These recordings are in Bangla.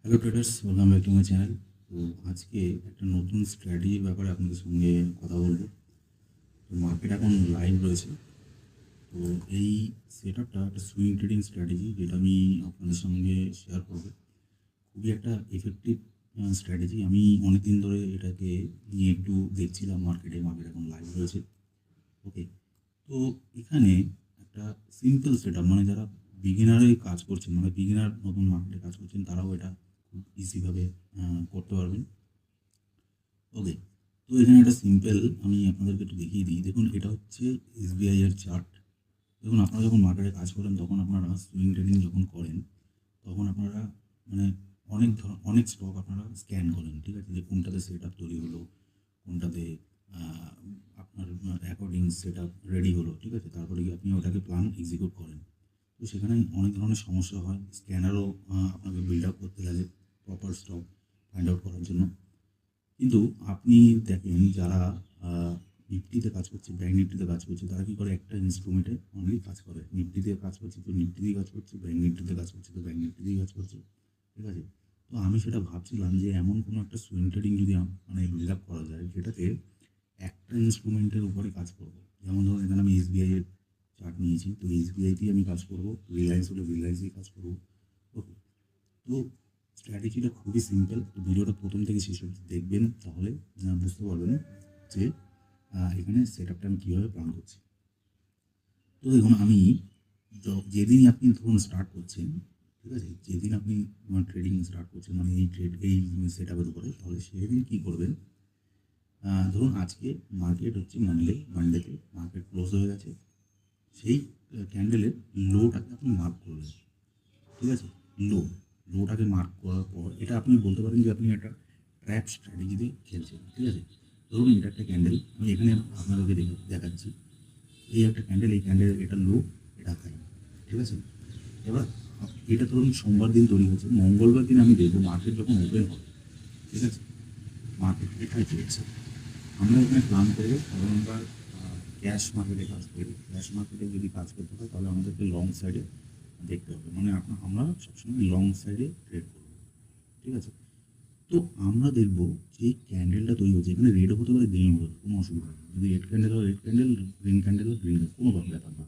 Hello traders, welcome back to my channel. তো আজকে একটা নতুন স্ট্র্যাটেজির ব্যাপারে আপনাদের সঙ্গে কথা বলবো। তো মার্কেট এখন লাইভ রয়েছে। তো এই সেট আপটা একটা সুইং ট্রেডিং স্ট্র্যাটেজি, যেটা আমি আপনাদের সঙ্গে শেয়ার করবো। খুবই একটা এফেক্টিভ স্ট্র্যাটেজি। আমি অনেক দিন ধরে এটাকে নিয়ে একটু দেখছিলাম। মার্কেট এখন লাইভ রয়েছে। ওকে, তো এখানে একটা সিম্পল সেট আপ, মানে যারা বিগিনারে কাজ করছেন, মানে বিগিনার নতুন মার্কেটে কাজ করছেন, তারাও এটা খুব ইজিভাবে করতে পারবেন। ওকে, তো এখানে একটা সিম্পল আমি আপনাদেরকে একটু দেখিয়ে দিই। দেখুন, এটা হচ্ছে এসবিআই এর চার্ট। দেখুন, আপনারা যখন মার্কেটে কাজ করেন, তখন আপনারা সুইং ট্রেডিং যখন করেন, তখন আপনারা মানে অনেক স্টক আপনারা স্ক্যান করেন, ঠিক আছে, যে কোনটাতে সেট আপ তৈরি হলো, কোনটাতে আহ, আপনার অ্যাকর্ডিং সেট আপ রেডি হলো, ঠিক আছে, তারপরে গিয়ে আপনি ওটাকে প্ল্যান এক্সিকিউট করেন। তো সেখানে অনেক ধরনের সমস্যা হয়। স্ক্যানারও আপনাকে বিল্ড আপ করতে লাগে প্রপার স্টক ফাইন্ড আউট করার জন্য। কিন্তু আপনি দেখেন, যারা নিফটিতে কাজ করছে, ব্যাঙ্ক নিফটিতে কাজ করছে, তারা কী করে, একটা ইনস্ট্রুমেন্টে অনলি কাজ করে। নিফটিতে কাজ করছে তো নিফটি দিয়ে কাজ করছে, ব্যাঙ্ক নিফটিতে কাজ করছে তো ব্যাঙ্ক নিফটি দিয়ে কাজ করছে, ঠিক আছে। তো আমি সেটা ভাবছিলাম যে এমন কোনো একটা সুইং ট্রেডিং যদি মানে বিল্ড আপ করা যায়, যেটাতে একটা ইনস্ট্রুমেন্টের উপরে কাজ করবো। যেমন ধরুন, এখানে আমি এসবিআই এর চার্ট নিয়েছি, তো এসবিআইতেই আমি কাজ করবো। রিলায়েন্স হলে রিলায়েন্সেই কাজ করবো। ওকে, তো স্ট্র্যাটেজিটা খুবই সিম্পল। তো ভিডিওটা প্রথম থেকে শেষ অবধি দেখবেন, তাহলে বুঝতে পারবেন যে এখানে সেট আপটা আমি কীভাবে প্ল্যান করছি। তো দেখুন, আমি যেদিনই আপনি ধরুন স্টার্ট করছেন, ঠিক আছে, যেদিন আপনি ট্রেডিং স্টার্ট করছেন, মানে এই সেট আপের উপরে, তাহলে সেদিন কী করবেন। ধরুন আজকে মার্কেট হচ্ছে মানডেতে মার্কেট ক্লোজ হয়ে গেছে। সেই ক্যান্ডেলের লোটাকে আপনি মার্ক করবেন, ঠিক আছে। লো লোটাকে মার্ক করার পর এটা আপনি বলতে পারেন যে আপনি একটা ট্র্যাপ স্ট্র্যাটেজিতে খেলছেন, ঠিক আছে। ধরুন, এটা একটা ক্যান্ডেল, আমি এখানে আপনাদেরকে দেখাচ্ছি। এই একটা ক্যান্ডেল, এই ক্যান্ডেলের এটা লো, এটা হাই, ঠিক আছে। এবার এটা ধরুন সোমবার দিন তৈরি হয়েছে, মঙ্গলবার দিন আমি দেখবো মার্কেট যখন ওপেন হবে, ঠিক আছে, মার্কেট এটাই চলছে। আমরা এখানে প্ল্যান করবো, কারণ আমরা ক্যাশ মার্কেটে কাজ করি। ক্যাশ মার্কেটে যদি কাজ করতে হয়, তাহলে আমাদেরকে লং সাইডে দেখতে হবে, মানে আমরা সবসময় লং সাইডে ট্রেড করবো, ঠিক আছে। তো আমরা দেখবো যে ক্যান্ডেলটা তৈরি হচ্ছে, এখানে রেড হতে পারে, গ্রিন হতে পারে, কোনো অসুবিধা নেই। যদি রেড ক্যান্ডেল হয় রেড ক্যান্ডেল, গ্রিন ক্যান্ডেল হয় গ্রিন, কোনো ব্যাপার না।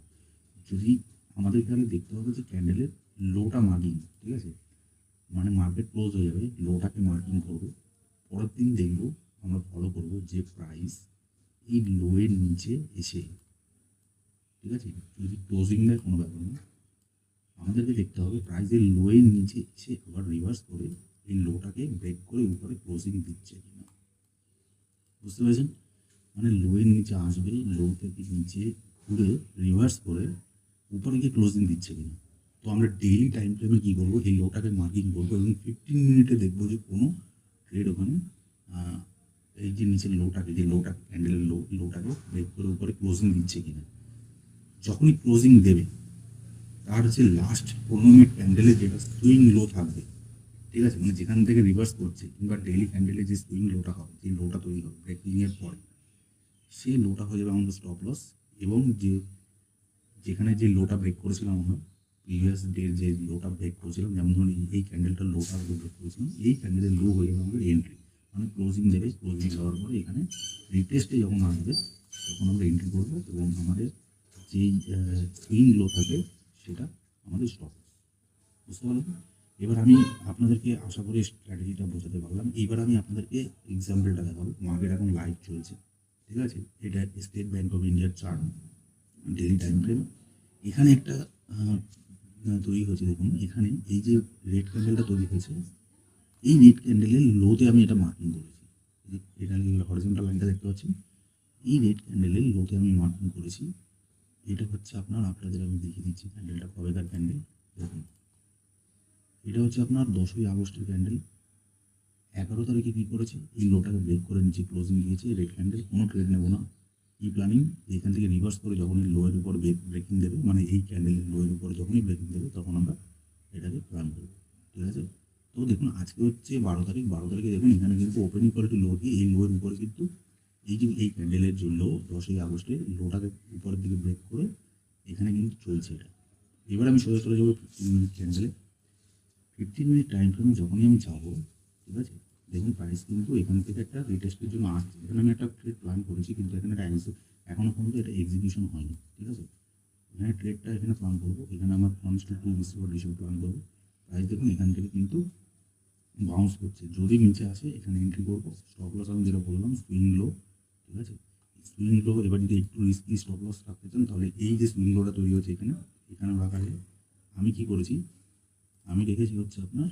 যদি আমাদের এখানে দেখতে হবে যে ক্যান্ডেলের লোটা মার্কিং, ঠিক আছে, মানে মার্কেট ক্লোজ হয়ে যাবে, লোটাকে মার্কিং করবো। পরের দিন দেখবো, আমরা ফলো করবো যে প্রাইস এই লোয়ের নিচে এসে, ঠিক আছে, যদি ক্লোজিং দেয় কোনো ব্যাপার না, আমাদেরকে দেখতে হবে প্রাইসের লোয়ের নিচে এসে আবার রিভার্স করে এই লোটাকে ব্রেক করে উপরে ক্লোজিং দিচ্ছে কিনা। বুঝতে পেরেছেন? মানে লোয়ের নিচে আসবে, লো থেকে নিচে ঘুরে রিভার্স করে উপরে গিয়ে ক্লোজিং দিচ্ছে কিনা। তো আমরা ডেইলি টাইম ফ্রেমে কী করবো, এই লোটাকে মার্কিং করবো এবং 15 মিনিটে দেখবো যে কোনো ট্রেড ওখানে এই যে নিচের লোটাকে, যে লোটা ক্যান্ডেলের লোটাকে ব্রেক করে উপরে ক্লোজিং দিচ্ছে কিনা। যখনই ক্লোজিং দেবে, তার যে লাস্ট 15 মিনিট ক্যান্ডেলে যেটা সুইং লো থাকবে, ঠিক আছে, মানে যেখান থেকে রিভার্স করছে, কিংবা ডেইলি ক্যান্ডেলে যে সুইং লোটা হবে, যে লোটা তৈরি হবে ব্রেকিংয়ের পরে, সেই লোটা হয়ে যাবে আমাদের স্টপ লস। এবং যেখানে যে লোটা ব্রেক করেছিলাম আমরা, প্রিভিয়াস ডের যে লোটা ব্রেক করেছিলাম, যেমন ধরুন এই ক্যান্ডেলটা লোটা ব্রেক করেছিলাম, এই ক্যান্ডেলের লো হয়ে যাবে আমাদের এন্ট্রি। মানে ক্লোজিং দেবে, ক্লোজিং দেওয়ার পরে এখানে রিটেস্টে যখন আসবে, তখন আমরা এন্ট্রি করবো এবং আমাদের যেই সুইং লো থাকে সেটা আমাদের স্টপ। বুঝতে পারলেন? এবার আমি আপনাদেরকে আশা করি স্ট্র্যাটেজিটা বোঝাতে পারলাম। এবার আমি আপনাদেরকে এক্সাম্পলটা দেখাবো। মার্কেট এখন লাইভ চলছে, ঠিক আছে। এটা স্টেট ব্যাঙ্ক অফ ইন্ডিয়ার চার্ট, ডেলি টাইম ফ্রেম। এখানে একটা তৈরি হয়েছে, দেখুন এখানে এই যে রেড ক্যান্ডেলটা তৈরি হয়েছে, এই রেড ক্যান্ডেলের লোতে আমি এটা মার্কিং করেছি। এটা হরিজন্টাল লাইনটা দেখতে পাচ্ছেন, এই রেড ক্যান্ডেলের লোতে আমি মার্কিং করেছি। এটা হচ্ছে আপনাদের আমি দেখিয়ে দিচ্ছি ক্যান্ডেলটা কবেকার ক্যান্ডেল। দেখুন, এটা হচ্ছে আপনার 10ই আগস্টের ক্যান্ডেল। 11 তারিখে কী করেছে, এই লোটাকে ব্রেক করে নিচে ক্লোজিং দিয়েছে রেড ক্যান্ডেল। কোনো ট্রেড নেবো না, এই প্ল্যানিং। এখান থেকে রিভার্স করে যখনই লোয়ের উপর ব্রেকিং দেবে, মানে এই ক্যান্ডেলের লোয়ের উপরে যখনই ব্রেকিং দেবে, তখন আমরা এটাকে প্ল্যান করবো, ঠিক আছে। তো দেখুন, আজকে হচ্ছে 12 তারিখ। 12 তারিখে দেখুন এখানে কিন্তু ওপেন ইকুয়াল টু লো দিয়ে এই লোয়ের উপরে কিন্তু এই যে এই ক্যান্ডেলের জন্য 10ই আগস্টে লোটাকে উপরের দিকে ব্রেক করে এখানে কিন্তু চলছে এটা। এবার আমি সোজা চলে যাবো 15 মিনিট ক্যান্ডেলে। 15 মিনিট টাইম ফ্রেমে যখনই আমি যাবো, ঠিক আছে, দেখুন প্রাইস কিন্তু এখান থেকে একটা রিটেস্টের জন্য আসছে। এখানে আমি একটা ট্রেড প্ল্যান করেছি, কিন্তু এখানে একটা এখনো পর্যন্ত এটা এক্সিকিউশন হয়নি, ঠিক আছে। এখানে ট্রেডটা এখানে প্ল্যান করবো, এখানে আমার ফান্ডস টু রিসিভার হিসেবে প্ল্যান করবো। প্রাইস দেখুন এখান থেকে কিন্তু বাউন্স করছে, যদি নিচে আসে এখানে এন্ট্রি করবো। স্টপ লস আমি যেটা বললাম সুইং লো, ঠিক আছে। সুইং লো এবার যদি একটু রিস্কি স্টপ লস রাখতে চান তাহলে এই যে সুইং লোটা তৈরি হচ্ছে এখানে, এখানেও রাখা যায়। আমি কি করেছি, আমি রেখেছি হচ্ছে আপনার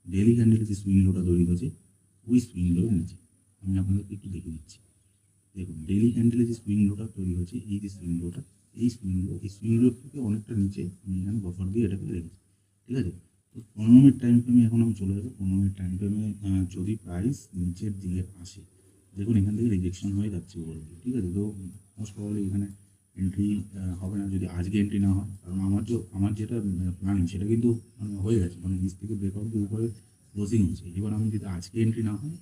ডেলি ক্যান্ডেলের যে সুইং লোটা তৈরি হয়েছে ওই সুইং লোর নিচে। আমি আপনাদেরকে একটু দেখে দিচ্ছি। দেখুন ডেলি ক্যান্ডেলে যে সুইং লোটা তৈরি হয়েছে, এই যে সুইং লোটা, এই সুইং লোর থেকে অনেকটা নিচে আমি এখানে বফার দিয়ে এটাকে রেখেছি, ঠিক আছে। তো 15 মিনিট টাইম ফ্রেমে এখন আমি চলে যাবো। 15 মিনিট টাইম ফ্রেমে যদি প্রাইস নিচের দিকে আসে, দেখুন এখান থেকে রিজেকশন হয়ে যাচ্ছে বলতে, ঠিক আছে। তো মোস্ট প্রবাবলি এখানে এন্ট্রি হবে না যদি আজকে এন্ট্রি না হয়, কারণ আমার যেটা প্ল্যানিং সেটা কিন্তু হয়ে গেছে, মানে নিচ থেকে ব্রেকআউট দিয়ে উপরে ক্লোজিং হয়েছে। এবার আমি যদি আজকে এন্ট্রি না হয়,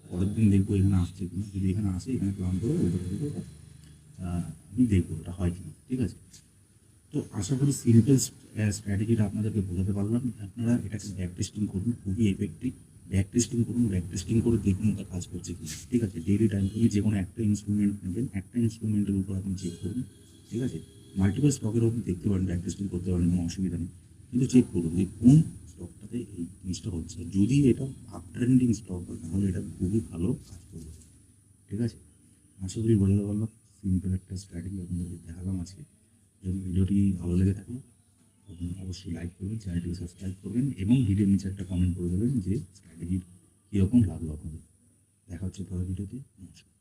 পরের দিন দেখবো এখানে আসছে কিনা। যদি এখানে আসে এখানে প্ল্যান করে ওটা থেকে আমি দেখবো ওটা হয় কিনা, ঠিক আছে। তো আশা করি সিম্পল স্ট্র্যাটেজিটা আপনাদেরকে বোঝাতে পারলাম। আপনারা এটাকে ব্যাক টেস্টিং করুন, খুবই এফেক্টিভ। ব্যাক টেস্টিং করুন, ব্যাক টেস্টিং করে দেখুন ওটা কাজ করছে কি, ঠিক আছে। ডেইলি টাইম তুমি যে কোনো একটা ইনস্ট্রুমেন্ট নেবেন, একটা ইনস্ট্রুমেন্টের উপর আপনি চেক করুন, ঠিক আছে। মাল্টিপল স্টকের আপনি দেখতে পারেন, ব্যাক টেস্টিং করতে পারেন, কোনো অসুবিধা নেই। কিন্তু চেক করুন যে কোন স্টকটাতে এই জিনিসটা হচ্ছে। যদি এটা আপ ট্রেন্ডিং স্টক হয় তাহলে এটা খুবই ভালো কাজ করবে, ঠিক আছে। আশা করি বোঝাতে পারলাম। সিম্পল একটা স্ট্র্যাটেজি আপনাদেরকে দেখালাম আজকে। যদি ভিডিওটি ভালো লেগে থাকে আপনি অবশ্যই লাইক করবেন, চ্যানেলটিকে সাবস্ক্রাইব করবেন এবং ভিডিওর নিচে একটা কমেন্ট করে দেবেন যে স্ট্র্যাটেজির কীরকম লাগলো আপনাদের। দেখা হচ্ছে পরের ভিডিওতে। নমস্কার।